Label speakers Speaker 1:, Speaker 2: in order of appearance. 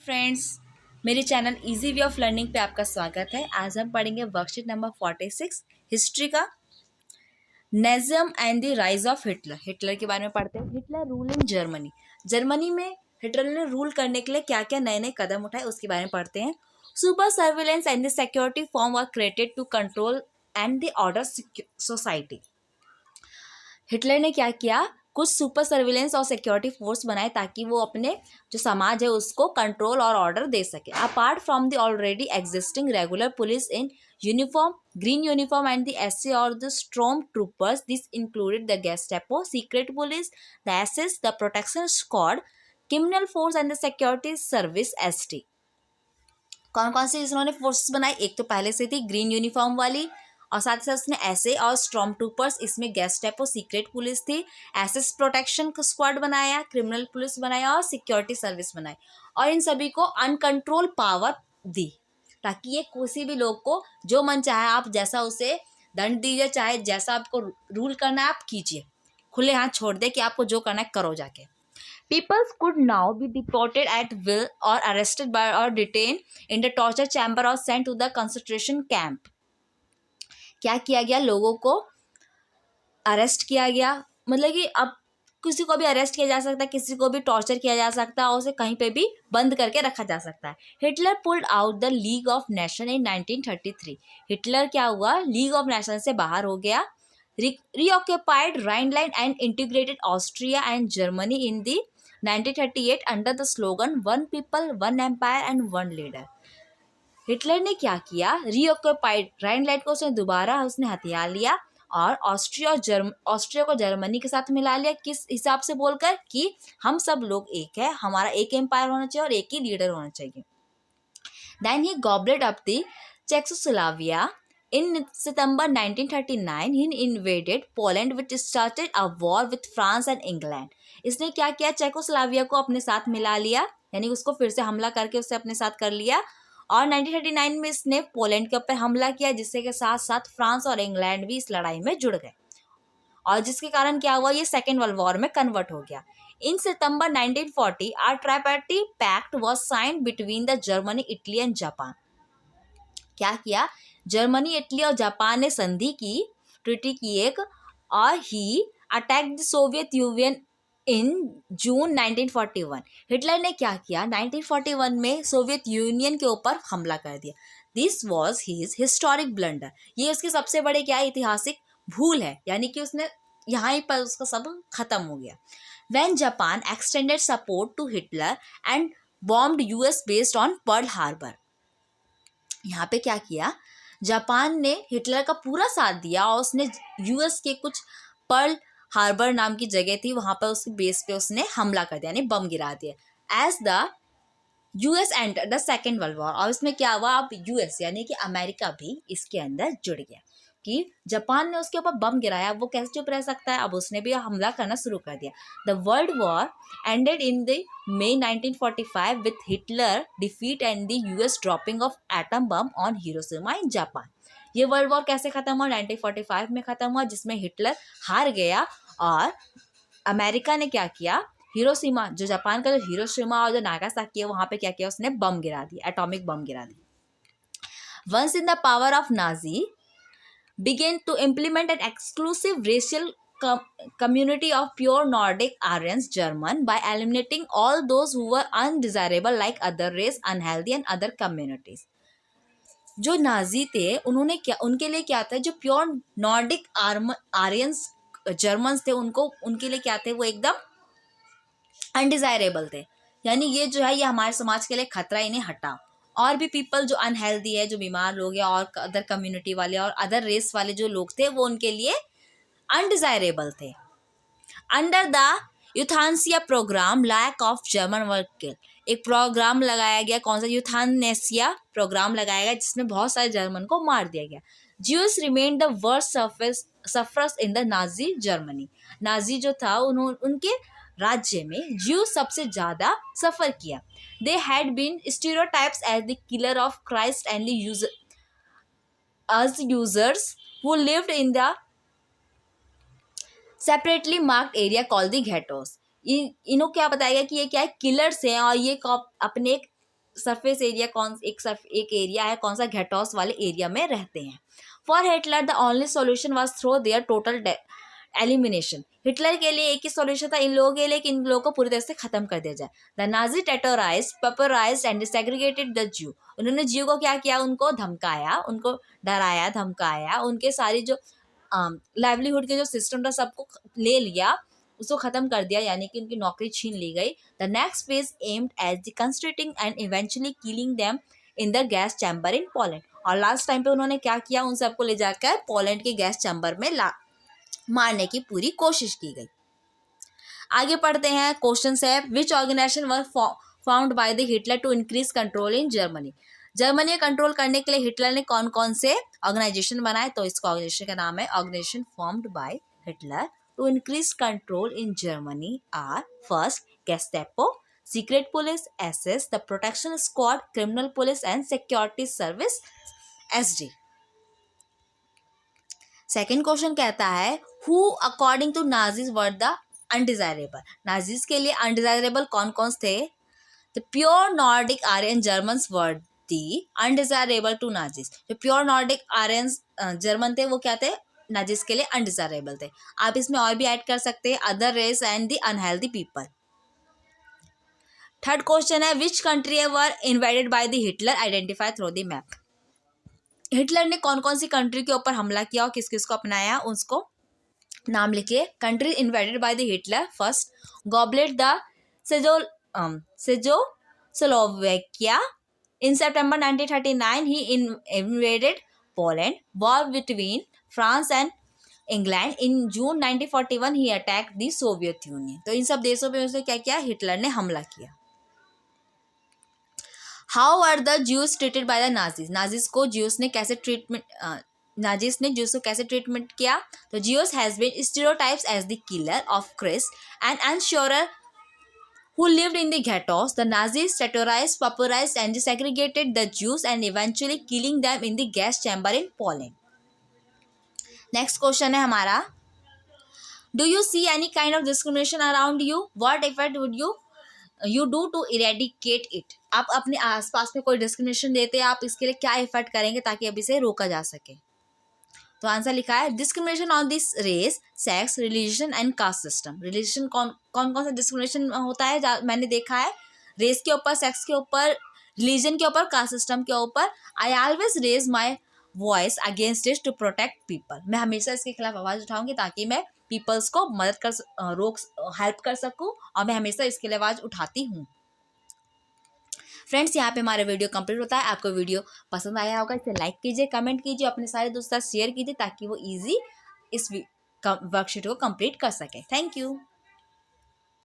Speaker 1: Friends, मेरे channel easy way of learning पे आपका स्वागत है। आज हम पढ़ेंगे वर्कशीट नंबर 46 हिस्ट्री का Nazism and the rise of Hitler. Hitler के बारे में पढ़ते हैं। Hitler rule in Germany. Germany में हिटलर ने रूल करने के लिए क्या क्या नए नए कदम उठाए उसके बारे में पढ़ते हैं। Super surveillance and the security form were created to control and the order society. Hitler ने क्या किया, कुछ सुपर सर्विलेंस और सिक्योरिटी फोर्स बनाए ताकि वो अपने जो समाज है उसको कंट्रोल और ऑर्डर दे सके। Apart from the already existing regular police in uniform, green uniform and the SA or the storm troopers, this included the Gestapo, secret police, the SS, the protection squad, criminal force and the security service ST. कौन कौन सी इन्होंने forces बनाई? एक तो पहले से थी green uniform वाली, और साथ ही साथ उसने एसए और स्टॉर्म ट्रूपर्स, इसमें गेस्टापो सीक्रेट पुलिस थी, एसएस प्रोटेक्शन स्क्वाड बनाया, क्रिमिनल पुलिस बनाया और सिक्योरिटी सर्विस बनाई। और इन सभी को अनकंट्रोल पावर दी ताकि ये किसी भी लोग को जो मन चाहे आप जैसा उसे दंड दीजिए, चाहे जैसा आपको रूल करना है आप कीजिए, खुले हाथ छोड़ दे कि आपको जो करना है करो जाके। Peoples could now be deported at will or arrested by or detained in the torture chamber or sent to the concentration camp. क्या किया गया? लोगों को अरेस्ट किया गया, मतलब कि अब किसी को भी अरेस्ट किया जा सकता है, किसी को भी टॉर्चर किया जा सकता है और उसे कहीं पे भी बंद करके रखा जा सकता है। Hitler pulled out the league of nation in 1933। Hitler क्या हुआ? लीग ऑफ नेशन से बाहर हो गया। reoccupied Rhineland and integrated Austria and Germany in the 1938 under the slogan one people, one empire and one leader. Hitler ने क्या किया? रीऑक्युपाइड Rhineland को उसने दोबारा उसने हथियार लिया और ऑस्ट्रिया को जर्मनी के साथ मिला लिया। किस हिसाब से? बोलकर कि हम सब लोग एक है, हमारा एक एम्पायर होना चाहिए और एक ही लीडर होना चाहिए। Then he gobbled up the Czechoslovakia. In September 1939, he invaded Poland, which started a war with France and England. इसने क्या किया? चेकोस्लोवाकिया को अपने साथ मिला लिया, यानी उसको फिर से हमला करके उससे अपने साथ कर लिया। और 1939 में इसने पोलैंड के ऊपर हमला किया, जिससे के साथ साथ फ्रांस और इंग्लैंड भी इस लड़ाई में जुड़ गए, और जिसके कारण क्या हुआ? ये सेकेंड वर्ल्ड वॉर में कन्वर्ट हो गया। इन सितंबर 1940, a tripartite pact was signed between the Germany, Italy and Japan. क्या किया? जर्मनी, इटली और जापान ने संधि की, ट्रीटी की एक, और ही attack the Soviet union in June 1941। Hitler ने क्या किया? 1941 में सोवियत यूनियन के ऊपर हमला कर दिया। This was his historic blunder. ये उसकी सबसे बड़े क्या ऐतिहासिक भूल है, यानी कि उसने यहाँ पर उसका सब खत्म हो गया। When Japan extended support to Hitler and bombed US based on Pearl Harbor. यहाँ पे क्या किया? जापान ने हिटलर का पूरा साथ दिया और उसने यूएस के कुछ पर्ल हार्बर नाम की जगह थी, वहां पर उसके बेस पे उसने हमला कर दिया, यानी बम गिरा दिया। As the US enter the second world war. और इसमें क्या हुआ? अब यूएस यानी कि अमेरिका भी इसके अंदर जुड़ गया कि जापान ने उसके ऊपर बम गिराया, वो कैसे चुप रह सकता है? अब उसने भी हमला करना शुरू कर दिया। The world war ended in the May 1945 with Hitler defeat and the US dropping of atom bomb on Hiroshima in Japan. ये वर्ल्ड वॉर कैसे खत्म हुआ? 1945 में खत्म हुआ, जिसमें हिटलर हार गया और अमेरिका ने क्या किया? हिरोशिमा, जो जापान का जो हिरोशिमा और जो नागासाकी है वहां पे क्या किया? उसने बम गिरा दिया, एटॉमिक बम गिरा दिया। Once in the power of Nazi began to implement an exclusive racial community of pure Nordic Aryans German by eliminating all those who were undesirable like other race, unhealthy and other communities. जो Nazi थे उन्होंने क्या, उनके लिए क्या था? जो pure Nordic Aryans Germans थे, उनको उनके लिए क्या थे? वो एकदम अनडिजायरेबल थे, यानी ये जो है ये हमारे समाज के लिए खतरा, इन्हें हटाओ। और भी पीपल जो अनहेल्दी है, जो बीमार लोग हैं और अदर कम्युनिटी वाले और अदर रेस वाले जो लोग थे वो उनके लिए अनडिजायरेबल थे। Under the euthanasia program lack of German work kill. एक प्रोग्राम लगाया गया, कौन सा? यूथानेसिया प्रोग्राम लगाया गया, जिसमें बहुत सारे जर्मन को मार दिया गया। Juice remain the worst sufferers in the Nazi Germany. Nazi जो था उनके राज्य में ज्यू सबसे ज्यादा सफर किया। They had been stereotypes as the killer of Christ and the users who lived in the separately marked area called the ghettos. इन्हों क्या बताया गया कि ये क्या है? किलर्स हैं और ये अपने एक सरफेस एरिया एक एरिया है, कौन सा, घेटोस वाले एरिया में रहते हैं। For Hitler the only solution was through their total elimination. Hitler के लिए एक ही सॉल्यूशन था इन लोगों के लिए कि इन लोगों को पूरी तरह से खत्म कर दिया जाए। The Nazi terrorised, pauperised and segregated the Jew. उन्होंने ज्यू को क्या किया, उनको धमकाया, उनको डराया धमकाया, उनके सारी जो लाइवलीहुड के जो सिस्टम था सबको ले लिया, उसको खत्म कर दिया, यानी कि उनकी नौकरी छीन ली गई। The next phase aimed at the constructing and eventually killing them in the gas chamber in Poland. और लास्ट टाइम पे उन्होंने क्या किया, उन सबको ले जाकर पोलैंड के गैस चैम्बर में मारने की पूरी कोशिश की गई। आगे पढ़ते हैं, क्वेश्चन है which organisation was found by the Hitler to increase control in Germany. Germany control करने के लिए हिटलर ने कौन कौन से ऑर्गेनाइजेशन बनाए, तो इसको ऑर्गेनाइजेशन का नाम है organisation formed by Hitler to increase control in Germany are first Gestapo, secret police, SS, the protection squad, criminal police and security service, SD. Second question कहता है who according to Nazis were the undesirable. Nazis के लिए undesirable कौन कौन थे, the pure Nordic Aryan Germans were the undesirable to Nazis. जो pure Nordic Aryan German थे वो क्या थे, नाजीज के लिए अनडिजायरेबल थे। आप इसमें और भी ऐड कर सकते हैं other race and the unhealthy people. Third question है which country were invaded by the Hitler, identify through the map. Hitler ने कौन कौन सी कंट्री के ऊपर हमला किया और किस किस को अपनाया, उसको नाम लिखिए। Country invaded by the Hitler, first gobbled the Czechoslovakia, in सितंबर 1939 ही invaded Poland, war between France and England, in June 1941 ही अटैक द सोवियत यूनियन। तो इन सब देशों पे उसने क्या किया, हिटलर ने हमला किया। How are the Jews treated by the Nazis. Nazis को ज्यूज ने कैसे ट्रीटमेंट किया, तो Jews has been stereotypes as the killer of Christ and usurer who lived in the ghettos. The Nazis terrorized, pauperized and segregated the Jews and eventually killing them in the gas chamber in Poland. Next question है हमारा, do you see any kind of discrimination around you? What effort would you do to eradicate it? आप अपने आसपास में कोई discrimination देते हैं, आप इसके लिए क्या एफर्ट करेंगे ताकि अब इसे रोका जा सके। तो आंसर लिखा है discrimination on this race, sex, religion and caste system. Religion कौन कौन सा डिस्क्रिमिनेशन होता है, मैंने देखा है रेस के ऊपर, सेक्स के ऊपर, रिलीजन के ऊपर, कास्ट सिस्टम के ऊपर। I always raise my voice against it to protect people. मैं हमेशा इसके खिलाफ आवाज़ उठाऊंगी ताकि मैं पीपल्स को मदद कर हेल्प कर सकूं, और मैं हमेशा इसके लिए आवाज़ उठाती हूँ। फ्रेंड्स, यहाँ पे हमारा वीडियो कंप्लीट होता है। आपको वीडियो पसंद आया होगा, इसे लाइक कीजिए, कमेंट कीजिए, अपने सारे दोस्तों के साथ शेयर कीजिए ताकि वो इजी इस वर्कशीट को कंप्लीट कर सके। Thank you.